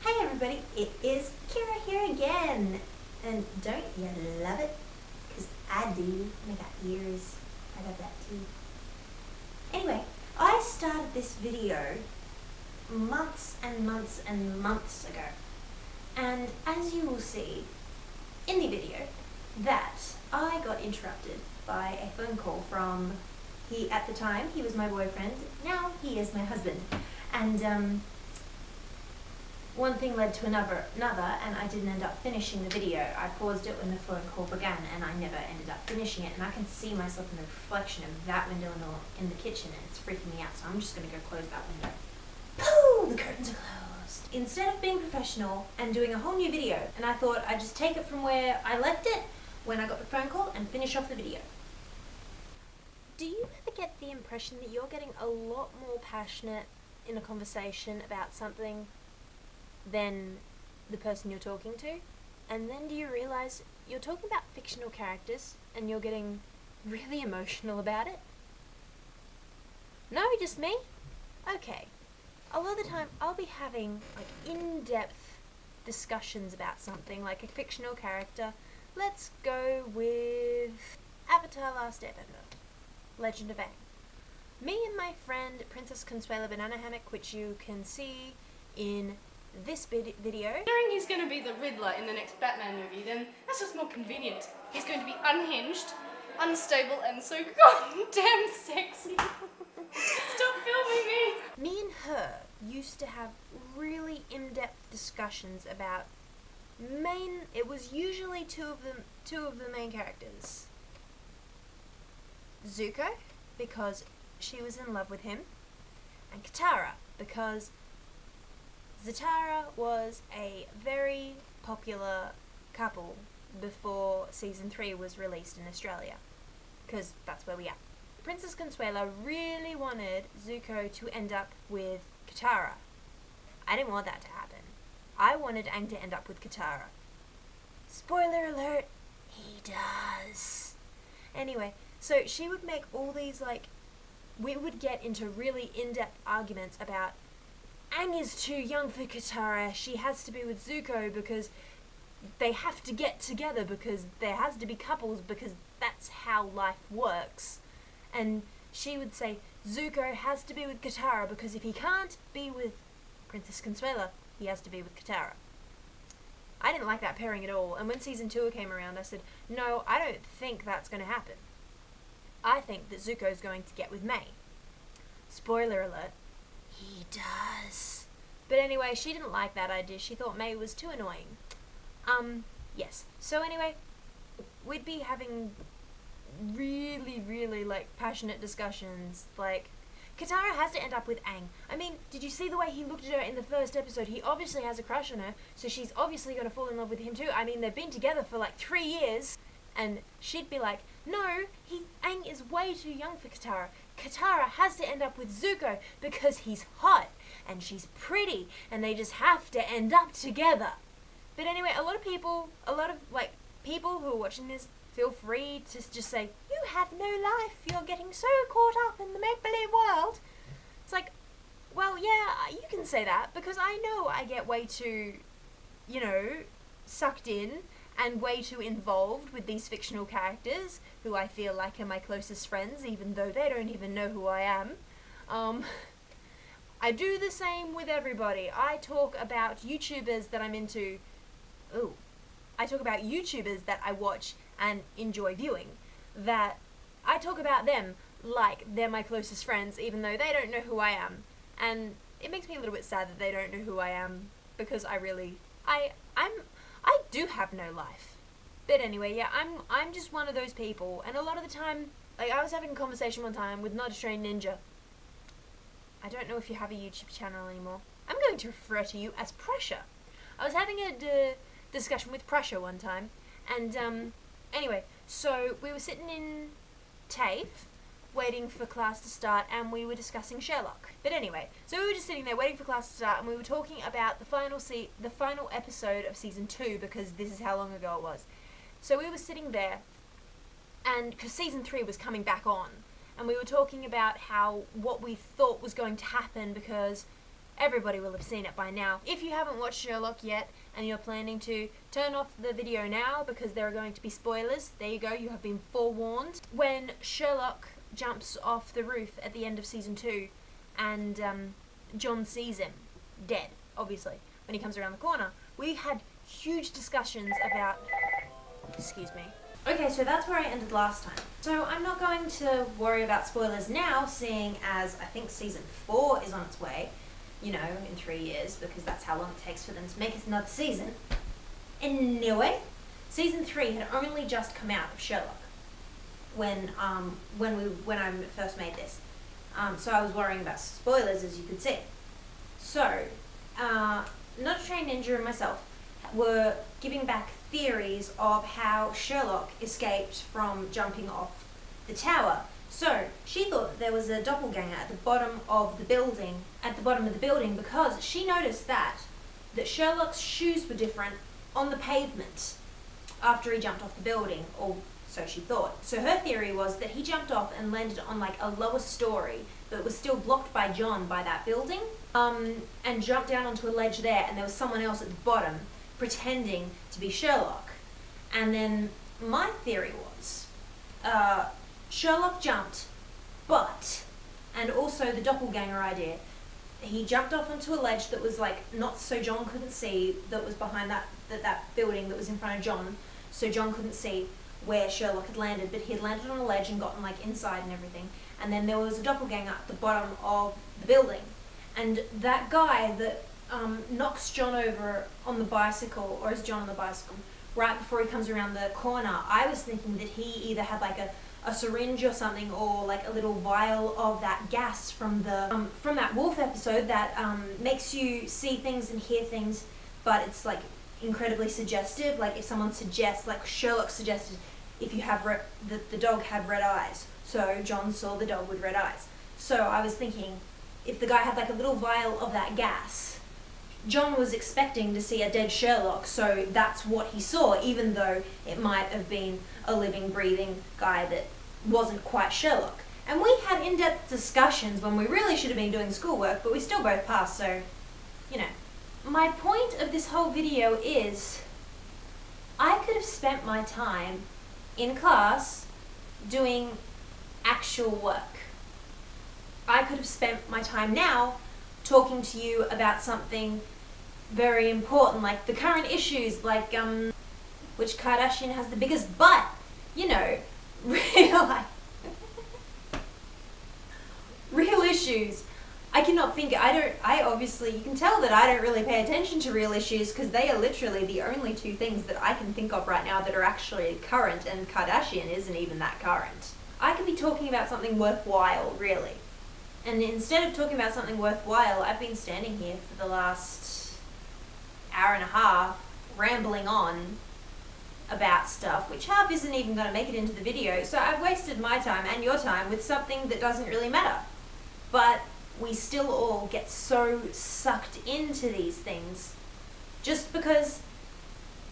Hey everybody, it is Kira here again. And don't you love it? Because I do. I got ears. I got that too. Anyway, I started this video months and months and months ago. And as you will see in the video, that I got interrupted by a phone call from, at the time, he was my boyfriend. Now he is my husband. And one thing led to another, and I didn't end up finishing the video. I paused it when the phone call began, and I never ended up finishing it. And I can see myself in the reflection of that window in the kitchen, and it's freaking me out. So I'm just going to go close that window. Pooh! The curtains are closed. Instead of being professional and doing a whole new video, and I thought I'd just take it from where I left it when I got the phone call and finish off the video. Do you ever get the impression that you're getting a lot more passionate in a conversation about something than the person you're talking to? And then do you realize you're talking about fictional characters and you're getting really emotional about it? No, just me? Okay. A lot of the time I'll be having in-depth discussions about something, like a fictional character. Let's go with Avatar Last Airbender, Legend of Aang. Me and my friend Princess Consuela Banana Hammock, which you can see in this video. Considering he's going to be the Riddler in the next Batman movie, then that's just more convenient. He's going to be unhinged, unstable, and so goddamn sexy. Stop filming me! Me and her used to have really in-depth discussions about it was usually two of the main characters. Zuko, because she was in love with him, and Katara, because Zatara was a very popular couple before season 3 was released in Australia, because that's where we are. Princess Consuela really wanted Zuko to end up with Katara. I didn't want that to happen. I wanted Aang to end up with Katara. Spoiler alert, he does. Anyway, so she would make all these, we would get into really in-depth arguments about Aang is too young for Katara, she has to be with Zuko because they have to get together because there has to be couples because that's how life works. And she would say Zuko has to be with Katara because if he can't be with Princess Consuela, he has to be with Katara. I didn't like that pairing at all, and when season 2 came around I said, no, I don't think that's going to happen. I think that Zuko's going to get with May. Spoiler alert, he does. But anyway, she didn't like that idea. She thought May was too annoying. Yes. So anyway, we'd be having really passionate discussions. Katara has to end up with Aang. I mean, did you see the way he looked at her in the first episode? He obviously has a crush on her, so she's obviously going to fall in love with him too. I mean, they've been together for 3 years. And she'd be like, no, Aang is way too young for Katara. Katara has to end up with Zuko because he's hot and she's pretty and they just have to end up together. But anyway, a lot of people who are watching this, feel free to just say, you have no life, you're getting so caught up in the make-believe world. It's like, well, yeah, you can say that because I know I get way too, sucked in and way too involved with these fictional characters who I feel like are my closest friends, even though they don't even know who I am. I do the same with everybody. I talk about YouTubers that I'm into. I talk about YouTubers that I watch and enjoy viewing. That I talk about them like they're my closest friends, even though they don't know who I am. And it makes me a little bit sad that they don't know who I am, because I do have no life. But anyway, yeah, I'm just one of those people, and a lot of the time, I was having a conversation one time with Not a Trained Ninja. I don't know if you have a YouTube channel anymore. I'm going to refer to you as Pressure. I was having a discussion with Pressure one time, and anyway, so we were sitting in TAFE, waiting for class to start, and we were discussing Sherlock. But anyway, so we were just sitting there waiting for class to start, and we were talking about the final episode of season 2, because this is how long ago it was. So we were sitting there, and because season 3 was coming back on, and we were talking about what we thought was going to happen, because Everybody will have seen it by now. If you haven't watched Sherlock yet and you're planning to, turn off the video now because there are going to be spoilers. There you go, you have been forewarned. When Sherlock jumps off the roof at the end of season 2 and John sees him dead, obviously, when he comes around the corner, we had huge discussions about... Excuse me. Okay, so that's where I ended last time. So I'm not going to worry about spoilers now, seeing as I think season 4 is on its way, you know, in 3 years, because that's how long it takes for them to make us another season. Anyway, season 3 had only just come out of Sherlock when I first made this. So I was worrying about spoilers, as you could see. So, Not a Trained Ninja and myself were giving back theories of how Sherlock escaped from jumping off the tower. So she thought that there was a doppelganger at the bottom of the building, because she noticed that Sherlock's shoes were different on the pavement after he jumped off the building, or so she thought. So her theory was that he jumped off and landed on like a lower story, but was still blocked by John by that building, and jumped down onto a ledge there, and there was someone else at the bottom pretending to be Sherlock. And then my theory was, Sherlock jumped, but, and also the doppelganger idea, he jumped off onto a ledge that was like not so John couldn't see, that was behind that building that was in front of John, so John couldn't see where Sherlock had landed, but he had landed on a ledge and gotten like inside and everything. And then there was a doppelganger at the bottom of the building, and that guy that knocks John over on the bicycle, or is John on the bicycle, right before he comes around the corner, I was thinking that he either had like a syringe or something, or like a little vial of that gas from that wolf episode that makes you see things and hear things, but it's like incredibly suggestive. Like if someone suggests, like Sherlock suggested, if you have the dog had red eyes, so John saw the dog with red eyes. So I was thinking, if the guy had like a little vial of that gas, John was expecting to see a dead Sherlock, so that's what he saw, even though it might have been a living, breathing guy that wasn't quite Sherlock. And we had in-depth discussions when we really should have been doing schoolwork, but we still both passed, so, you know. My point of this whole video is, I could have spent my time in class doing actual work. I could have spent my time now talking to you about something very important, like the current issues, like which Kardashian has the biggest butt, you know, real issues. I cannot think, obviously, you can tell that I don't really pay attention to real issues, because they are literally the only 2 things that I can think of right now that are actually current, and Kardashian isn't even that current. I could be talking about something worthwhile, really. And instead of talking about something worthwhile, I've been standing here for the last hour and a half, rambling on about stuff, which half isn't even going to make it into the video, so I've wasted my time and your time with something that doesn't really matter. But we still all get so sucked into these things just because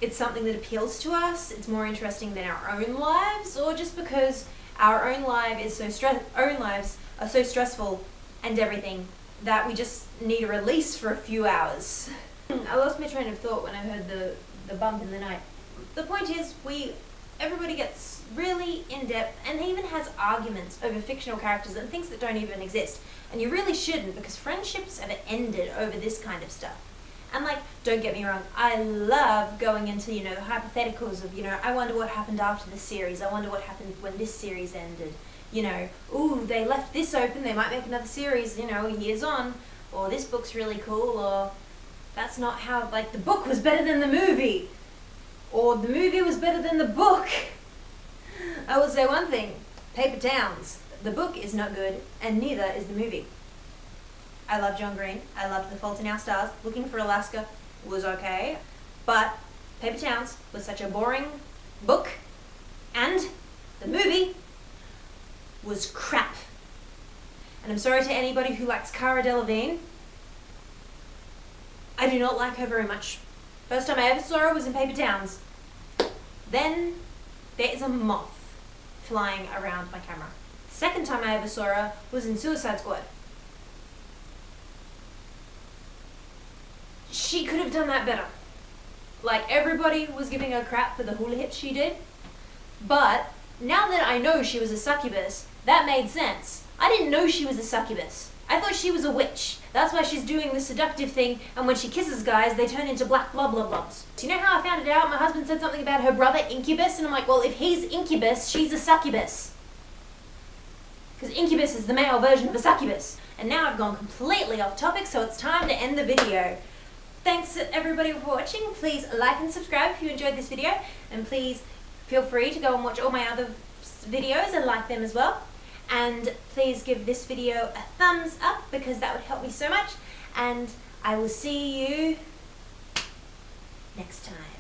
it's something that appeals to us, it's more interesting than our own lives, or just because our own lives are so stressful and everything that we just need a release for a few hours. I lost my train of thought when I heard the bump in the night. The point is, everybody gets really in-depth and even has arguments over fictional characters and things that don't even exist. And you really shouldn't, because friendships have ended over this kind of stuff. And like, don't get me wrong, I love going into, you know, the hypotheticals of, you know, I wonder what happened after this series, I wonder what happened when this series ended. You know, ooh, they left this open, they might make another series, you know, years on, or this book's really cool, or that's not how, like, the book was better than the movie, or the movie was better than the book. I will say one thing, Paper Towns, the book is not good, and neither is the movie. I love John Green, I loved The Fault in Our Stars, Looking for Alaska was okay, but Paper Towns was such a boring book, and the movie was crap. And I'm sorry to anybody who likes Cara Delevingne. I do not like her very much. First time I ever saw her was in Paper Towns. Then there is a moth flying around my camera. The second time I ever saw her was in Suicide Squad. she could have done that better. Like, everybody was giving her crap for the hula hips she did, but now that I know she was a succubus, that made sense. I didn't know she was a succubus. I thought she was a witch. That's why she's doing the seductive thing, and when she kisses guys, they turn into black blah blah blobs. Do you know how I found it out? My husband said something about her brother Incubus, and I'm like, well, if he's Incubus, she's a succubus. Because Incubus is the male version of a succubus. And now I've gone completely off topic, so it's time to end the video. Thanks everybody for watching. Please like and subscribe if you enjoyed this video, and please feel free to go and watch all my other videos and like them as well. And please give this video a thumbs up because that would help me so much. And I will see you next time.